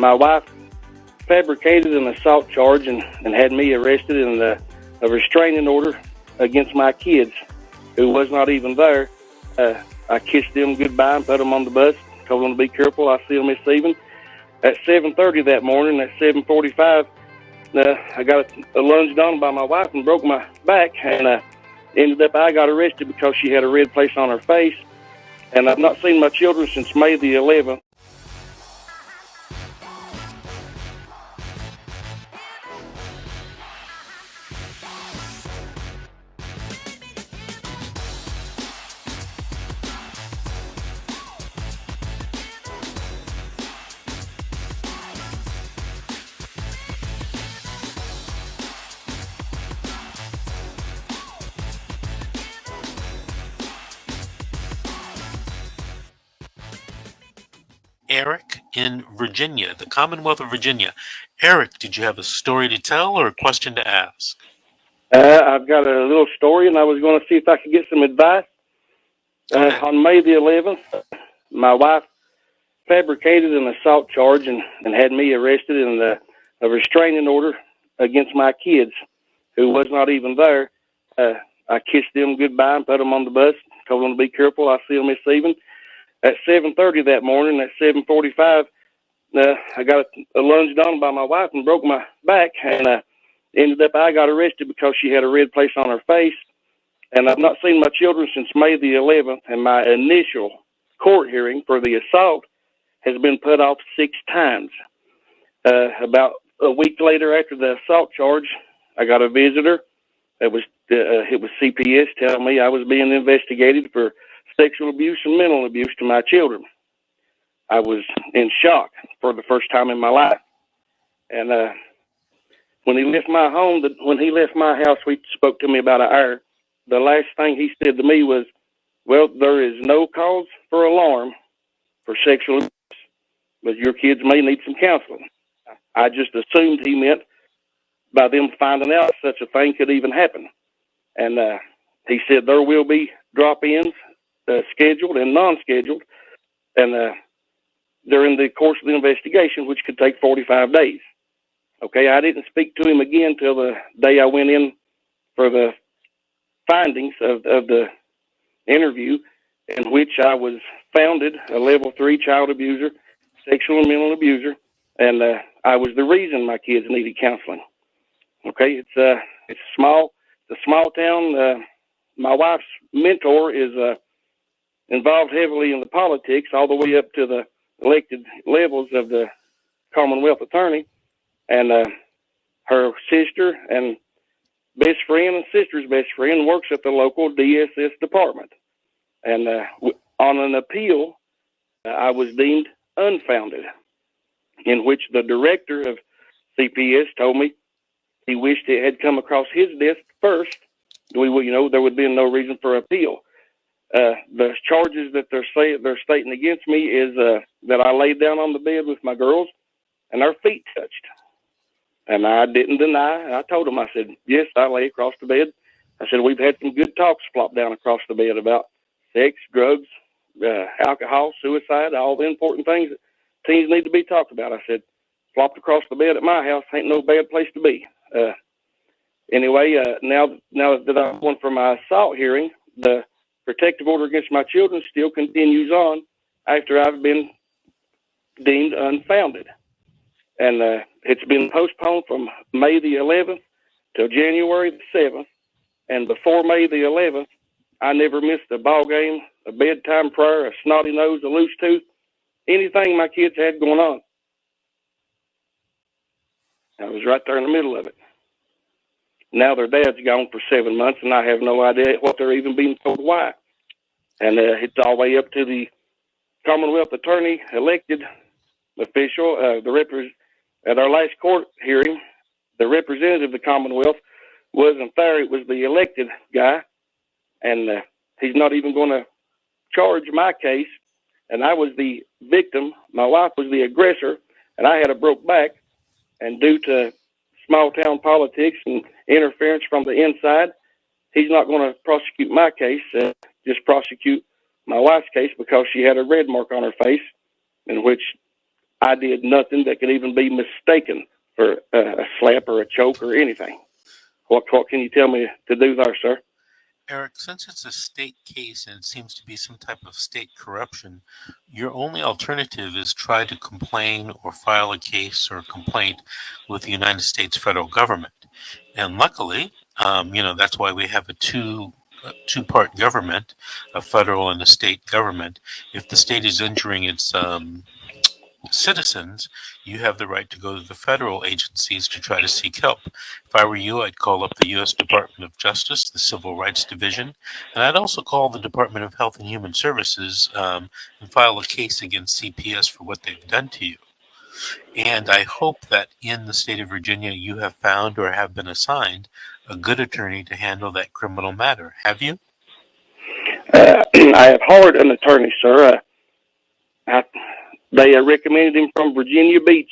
My wife fabricated an assault charge and had me arrested in a restraining order against my kids, who was not even there. I kissed them goodbye and put them on the bus, told them to be careful. I'll see them this evening. At 7:30 that morning, at 7:45, I got lunged on by my wife and broke my back, and ended up I got arrested because she had a red place on her face. And I've not seen my children since May the 11th. Eric in Virginia, the Commonwealth of Virginia. Eric, did you have a story to tell or a question to ask? I've got a little story, and I was going to see if I could get some advice. On May the 11th, my wife fabricated an assault charge and had me arrested in a restraining order against my kids, who was not even there. I kissed them goodbye and put them on the bus, told them to be careful. I'll see them this evening. At 7:30 that morning, at 7:45, I got lunged on by my wife and broke my back, and ended up I got arrested because she had a red place on her face. And I've not seen my children since May the 11th, and my initial court hearing for the assault has been put off 6 times. About a week later, after the assault charge, I got a visitor. It was CPS telling me I was being investigated for sexual abuse and mental abuse to my children. I was in shock for the first time in my life. And when he left my home, when he left my house, we spoke to me about an hour. The last thing he said to me was, well, there is no cause for alarm for sexual abuse, but your kids may need some counseling. I just assumed he meant by them finding out such a thing could even happen. And he said there will be drop-ins, scheduled and non-scheduled, and during the course of the investigation, which could take 45 days. Okay, I didn't speak to him again till the day I went in for the findings of the interview, in which I was founded a level 3 child abuser, sexual and mental abuser, and I was the reason my kids needed counseling. Okay, it's a small town. My wife's mentor is involved heavily in the politics, all the way up to the elected levels of the Commonwealth Attorney, and her sister and best friend and sister's best friend works at the local DSS department. And on an appeal, I was deemed unfounded, in which the director of CPS told me he wished it had come across his desk first. There would be no reason for appeal. The charges that they're stating against me is that I laid down on the bed with my girls and our feet touched. And I didn't deny. I told them, I said, yes, I lay across the bed. I said, we've had some good talks flop down across the bed about sex, drugs, alcohol, suicide, all the important things that teens need to be talked about. I said, flopped across the bed at my house ain't no bad place to be. Anyway, now that I'm going for my assault hearing, the protective order against my children still continues on after I've been deemed unfounded. And it's been postponed from May the 11th till January the 7th. And before May the 11th, I never missed a ball game, a bedtime prayer, a snotty nose, a loose tooth, anything my kids had going on. I was right there in the middle of it. Now their dad's gone for 7 months, and I have no idea what they're even being told why. And it's all the way up to the Commonwealth Attorney elected official. At our last court hearing, the representative of the Commonwealth wasn't there. It was the elected guy, and he's not even going to charge my case. And I was the victim. My wife was the aggressor, and I had a broke back. And due to small town politics and interference from the inside, he's not going to prosecute my case, just prosecute my wife's case because she had a red mark on her face, in which I did nothing that could even be mistaken for a slap or a choke or anything. What can you tell me to do there, sir? Eric, since it's a state case and it seems to be some type of state corruption, your only alternative is try to complain or file a case or a complaint with the United States federal government. And luckily, that's why we have a two-part government, a federal and a state government. If the state is injuring its citizens, you have the right to go to the federal agencies to try to seek help. If I were you, I'd call up the U.S. Department of Justice, the Civil Rights Division, and I'd also call the Department of Health and Human Services and file a case against CPS for what they've done to you. And I hope that in the state of Virginia, you have found or have been assigned a good attorney to handle that criminal matter. Have you? I have hired an attorney, sir. They recommended him from Virginia Beach,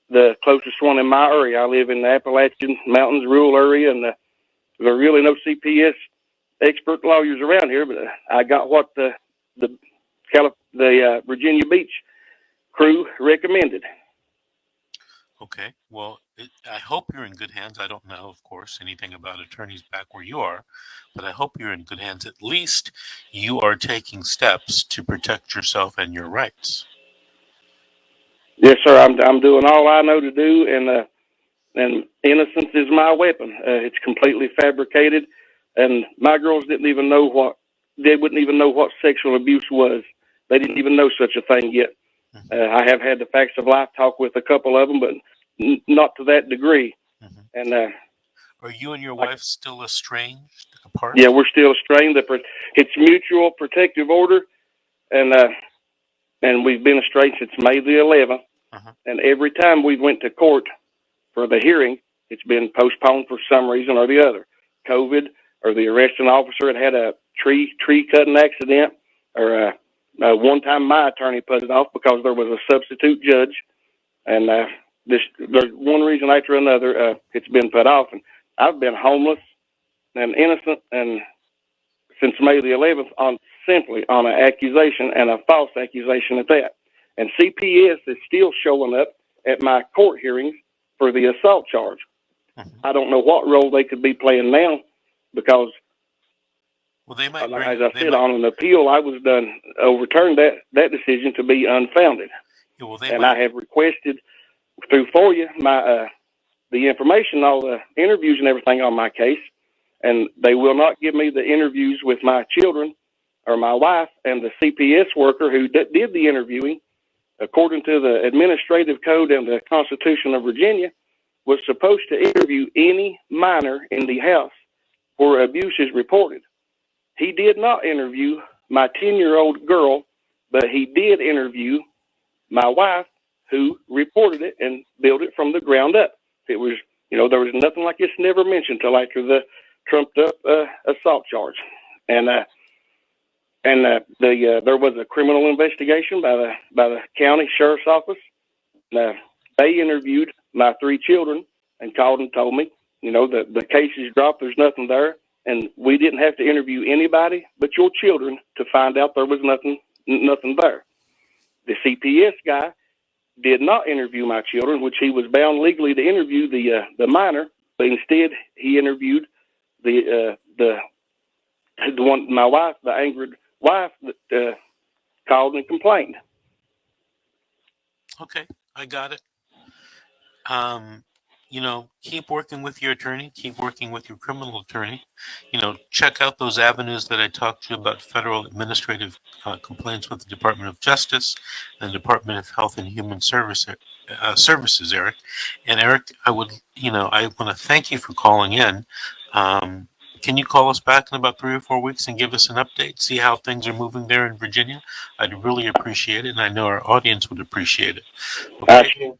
the closest one in my area. I live in the Appalachian Mountains rural area, and there are really no CPS expert lawyers around here, but I got what the Virginia Beach crew recommended. Okay, well, I hope you're in good hands. I don't know, of course, anything about attorneys back where you are, but I hope you're in good hands. At least you are taking steps to protect yourself and your rights. Yes, sir. I'm doing all I know to do, and innocence is my weapon. It's completely fabricated, and my girls wouldn't even know what sexual abuse was. They didn't even know such a thing yet. Mm-hmm. I have had the facts of life talk with a couple of them, but not to that degree. Mm-hmm. And are you and your wife still estranged apart? Yeah, we're still estranged. It's mutual protective order, and we've been estranged since May the 11th. Uh-huh. And every time we went to court for the hearing, it's been postponed for some reason or the other. COVID, or the arresting officer had a tree cutting accident, or one time my attorney put it off because there was a substitute judge, and there's one reason after another it's been put off. And I've been homeless and innocent, and since May the 11th, simply on an accusation, and a false accusation at that. And CPS is still showing up at my court hearings for the assault charge. Mm-hmm. I don't know what role they could be playing now, because, well, they might as I said, on an appeal, I was overturned that decision to be unfounded. Yeah, well, I have requested through FOIA the information, all the interviews and everything on my case, and they will not give me the interviews with my children or my wife. And the CPS worker who did the interviewing, according to the administrative code and the Constitution of Virginia, was supposed to interview any minor in the house where abuse is reported. He did not interview my 10-year-old girl, but he did interview my wife, who reported it and built it from the ground up. It was, there was nothing like this never mentioned till after the trumped up assault charge. And there was a criminal investigation by the county sheriff's office. They interviewed my 3 children and called and told me, the case is dropped. There's nothing there, and we didn't have to interview anybody but your children to find out there was nothing there. The CPS guy did not interview my children, which he was bound legally to interview the minor, but instead he interviewed the one, my wife, the angered wife that called and complained. Okay, I got it. Keep working with your attorney, keep working with your criminal attorney. Check out those avenues that I talked to you about: federal administrative complaints with the Department of Justice and the Department of Health and Human Services, Eric. And Eric, I want to thank you for calling in. Can you call us back in about 3 or 4 weeks and give us an update, see how things are moving there in Virginia? I'd really appreciate it, and I know our audience would appreciate it. Okay?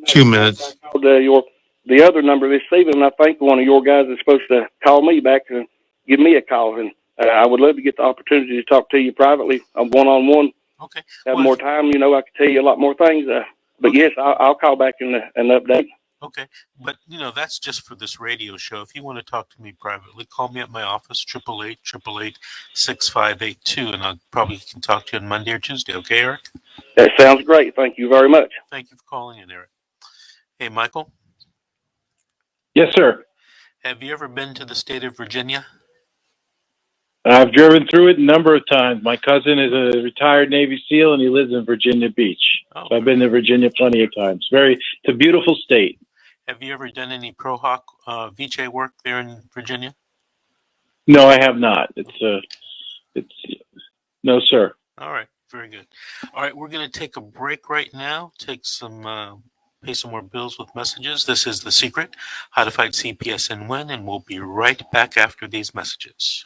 2 minutes. I called the other number this evening. I think one of your guys is supposed to call me back and give me a call, and I would love to get the opportunity to talk to you privately, one-on-one. Okay. Have more time, I could tell you a lot more things. But okay. Yes, I'll call back and update. Okay, but that's just for this radio show. If you want to talk to me privately, call me at my office, 888-888-6582, and I probably can talk to you on Monday or Tuesday. Okay, Eric? That sounds great. Thank you very much. Thank you for calling in, Eric. Hey, Michael, Yes, sir. have you ever been to the state of Virginia? I've driven through it a number of times. My cousin is a retired Navy SEAL, and he lives in Virginia Beach. Oh, So I've been to Virginia plenty of times. It's a beautiful state. have you ever done any Pro Hoc Vitae work there in Virginia? No, I have not. No, sir. All right, very good. All right, we're going to take a break right now, pay some more bills with messages. This is The Secret, How to Fight CPS and Win, and we'll be right back after these messages.